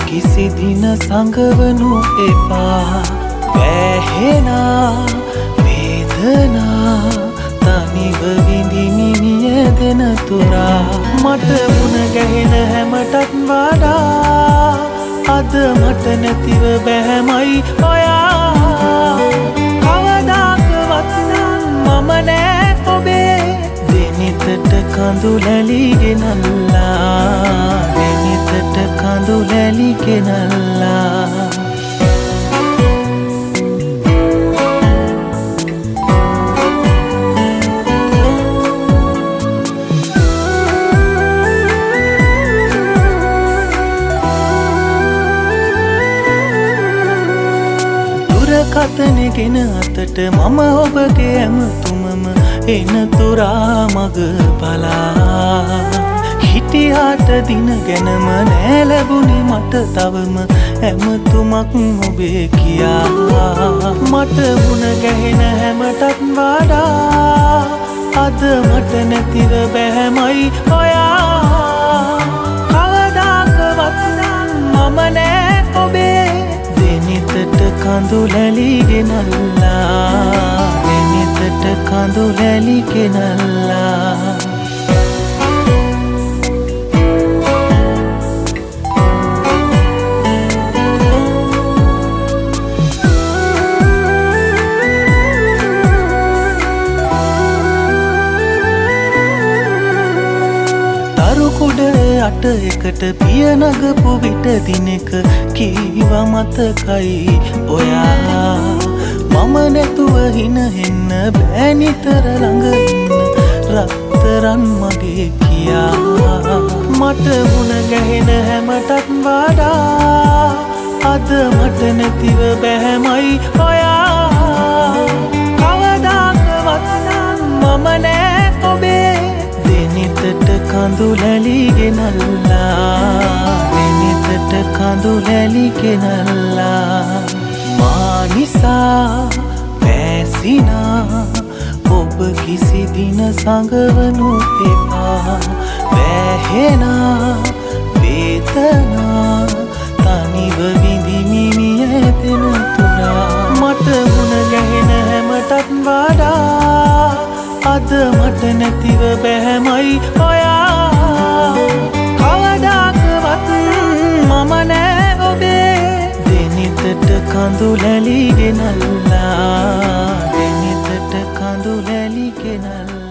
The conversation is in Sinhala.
කිසි දින සංගවනු එපා වැහෙනා වේදනා තනිව විඳිමි මියදෙන තුරා මට මුණ ගැහෙන හැමටත් වඩා අද මට නැතිව බැහැමයි ඔයා කවදාකවත් මම නෑ ඔබේ දෙනිතට කඳු ලැලි ගෙනල්ලා දෙනිතට කඳු ලැලි ගෙනල්ලා කතනගෙන අතට මම ඔබගේ ඇමතුමම එන තුරා මග බලා හිටියාට දින ගැනම නෑ ලැබුණේ මට තවම ඇමතුමක් ඔබේ කියා මට මුණ ගැහෙන හැමටත් වඩා අද මට නැතිව බැහැමයි ඔයා කවදාකවත් මම නෑ ඔබේ දෙනිතට කඳු ලැලි ගෙනල්ලා දෙනිතට කඳු ලැලි ගෙනල්ලා කුඩ අට එකට පිය නගපු විට දිනක කීවා මතකයි ඔයා මම නැතුව හින හෙන්න බෑ නිතර ළඟ ඉන්න රත්තරන් මගේ කියා මට මුණ ගැහෙන හැමටත් වඩා අද මට නැතිව බැහැමයි ඔයා කවදාකවත් මම නෑ ඔබේ දෙනිතට කඳු ලැලි ගෙනල්ලා දෙනිතට කඳු ලැලි ගෙනල්ලා මා නිසා පැසිනා ඔබ කිසි දින සංගවනු එපා වැහෙනා වේදනා තනිව විඳිමි මියදෙන තුරා මට මුණ ගැහෙන හැමටත් වඩා අද මට නැතිව බැහැමයි ඔයා කවදාකවත් මම නෑ ඔබේ දෙනිතට කඳු ලැලි ගෙනල්ලා දෙනිතට කඳු ලැලි ගෙනල්ලා